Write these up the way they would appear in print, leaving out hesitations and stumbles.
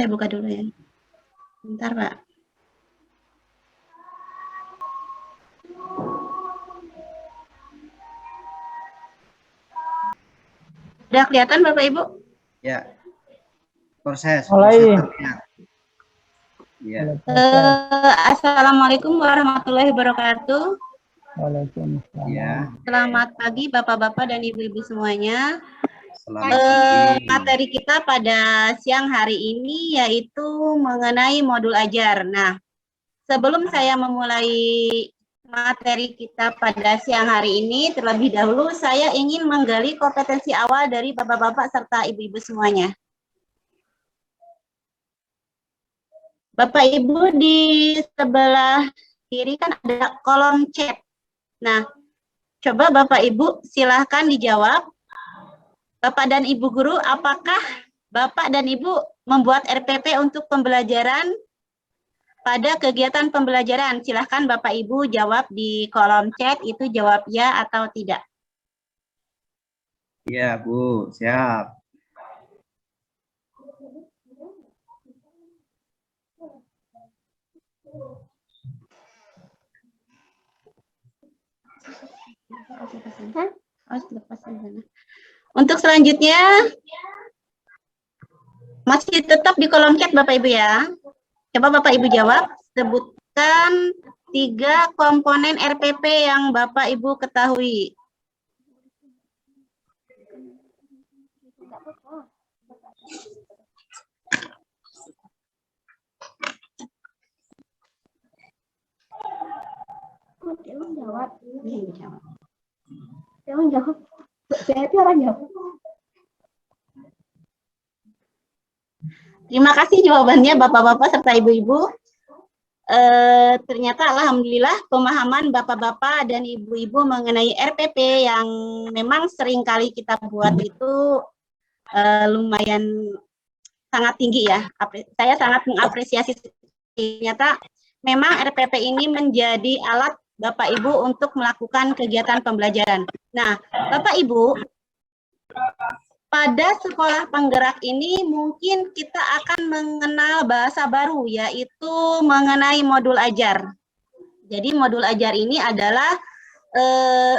saya buka dulu ya. Bentar, Pak. Udah kelihatan Bapak Ibu? Ya. Proses. Mulai. Ya. Assalamualaikum warahmatullahi wabarakatuh. Waalaikumsalam. Ya. Selamat pagi Bapak-bapak dan Ibu-ibu semuanya. Selamat pagi. Materi kita pada siang hari ini yaitu mengenai modul ajar. Nah, sebelum saya memulai materi kita pada siang hari ini, terlebih dahulu saya ingin menggali kompetensi awal dari Bapak-bapak serta Ibu-ibu semuanya. Bapak Ibu di sebelah kiri kan ada kolom chat. Nah, coba Bapak Ibu silahkan dijawab. Bapak dan Ibu guru, apakah Bapak dan Ibu membuat RPP untuk pembelajaran pada kegiatan pembelajaran? Silahkan Bapak Ibu jawab di kolom chat, itu jawab ya atau tidak. Iya, Bu, siap. Untuk selanjutnya, masih tetap di kolom chat Bapak Ibu ya. Coba Bapak Ibu jawab, sebutkan 3 komponen RPP yang Bapak Ibu ketahui. Jawab. Saya itu orang jawab. Terima kasih jawabannya Bapak-bapak serta Ibu-ibu. Ternyata alhamdulillah pemahaman Bapak-bapak dan Ibu-ibu mengenai RPP yang memang sering kali kita buat itu lumayan sangat tinggi ya. Saya sangat mengapresiasi, ternyata memang RPP ini menjadi alat Bapak Ibu untuk melakukan kegiatan pembelajaran. Nah, Bapak Ibu, pada sekolah penggerak ini mungkin kita akan mengenal bahasa baru, yaitu mengenai modul ajar. Jadi modul ajar ini adalah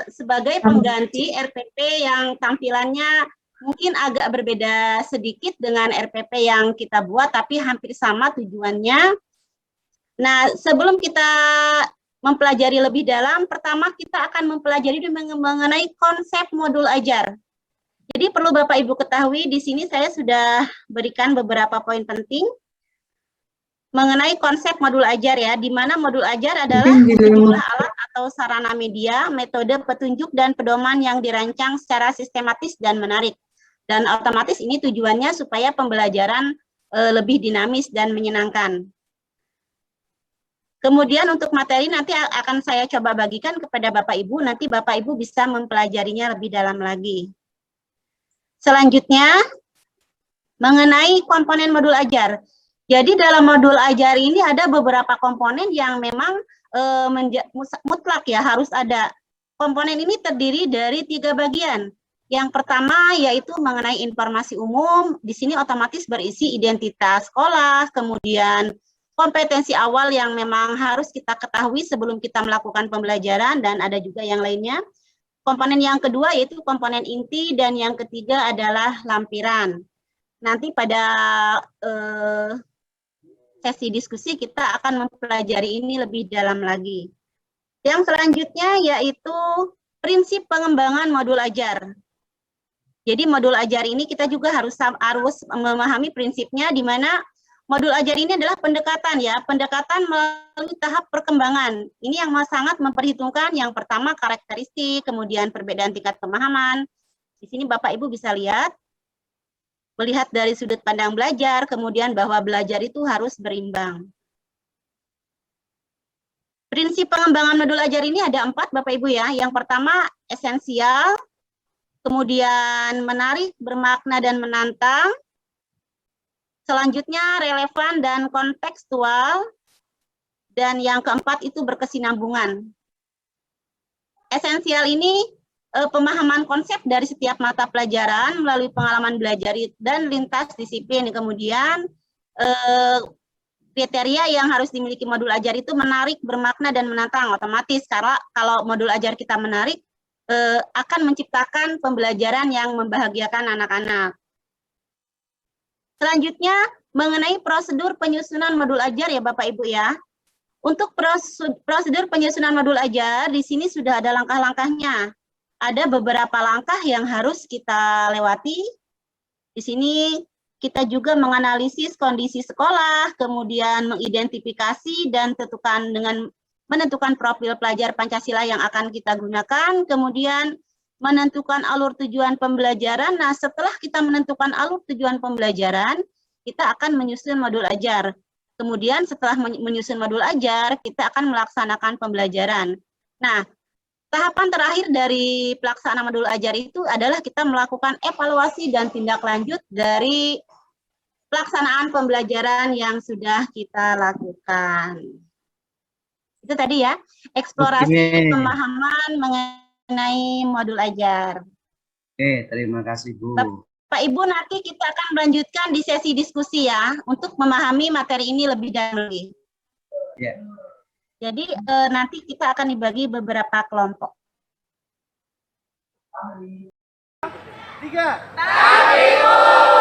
sebagai pengganti RPP yang tampilannya mungkin agak berbeda sedikit dengan RPP yang kita buat, tapi hampir sama tujuannya. Nah, sebelum kita mempelajari lebih dalam, pertama kita akan mempelajari mengenai konsep modul ajar. Jadi perlu Bapak Ibu ketahui, di sini saya sudah berikan beberapa poin penting mengenai konsep modul ajar ya, di mana modul ajar adalah sejumlah alat atau sarana media, metode petunjuk dan pedoman yang dirancang secara sistematis dan menarik. Dan otomatis ini tujuannya supaya pembelajaran lebih dinamis dan menyenangkan. Kemudian untuk materi nanti akan saya coba bagikan kepada Bapak Ibu, nanti Bapak Ibu bisa mempelajarinya lebih dalam lagi. Selanjutnya, mengenai komponen modul ajar. Jadi dalam modul ajar ini ada beberapa komponen yang memang mutlak ya, harus ada. Komponen ini terdiri dari 3 bagian. Yang pertama yaitu mengenai informasi umum, di sini otomatis berisi identitas sekolah, kemudian kompetensi awal yang memang harus kita ketahui sebelum kita melakukan pembelajaran, dan ada juga yang lainnya. Komponen yang kedua yaitu komponen inti, dan yang ketiga adalah lampiran. Nanti pada sesi diskusi kita akan mempelajari ini lebih dalam lagi. Yang selanjutnya yaitu prinsip pengembangan modul ajar. Jadi modul ajar ini kita juga harus memahami prinsipnya, di mana modul ajar ini adalah pendekatan ya, pendekatan melalui tahap perkembangan. Ini yang sangat memperhitungkan yang pertama karakteristik, kemudian perbedaan tingkat pemahaman. Di sini Bapak Ibu bisa lihat, melihat dari sudut pandang belajar, kemudian bahwa belajar itu harus berimbang. Prinsip pengembangan modul ajar ini ada 4 Bapak Ibu ya. Yang pertama esensial, kemudian menarik, bermakna dan menantang. Selanjutnya relevan dan kontekstual, dan yang keempat itu berkesinambungan. Esensial ini pemahaman konsep dari setiap mata pelajaran melalui pengalaman belajar dan lintas disiplin. Kemudian eh, kriteria yang harus dimiliki modul ajar itu menarik, bermakna, dan menantang. Otomatis karena kalau modul ajar kita menarik, akan menciptakan pembelajaran yang membahagiakan anak-anak. Selanjutnya, mengenai prosedur penyusunan modul ajar ya Bapak Ibu ya. Untuk prosedur penyusunan modul ajar, di sini sudah ada langkah-langkahnya. Ada beberapa langkah yang harus kita lewati. Di sini kita juga menganalisis kondisi sekolah, kemudian mengidentifikasi dan menentukan profil pelajar Pancasila yang akan kita gunakan, kemudian menentukan alur tujuan pembelajaran. Nah, setelah kita menentukan alur tujuan pembelajaran, kita akan menyusun modul ajar. Kemudian setelah menyusun modul ajar, kita akan melaksanakan pembelajaran. Nah, tahapan terakhir dari pelaksanaan modul ajar itu adalah kita melakukan evaluasi dan tindak lanjut dari pelaksanaan pembelajaran yang sudah kita lakukan. Itu tadi ya, eksplorasi pemahaman mengenai modul ajar. Oke, terima kasih Bu. Pak Ibu, nanti kita akan melanjutkan di sesi diskusi ya, untuk memahami materi ini lebih dalam lagi. Ya. Jadi nanti kita akan dibagi beberapa kelompok. 3.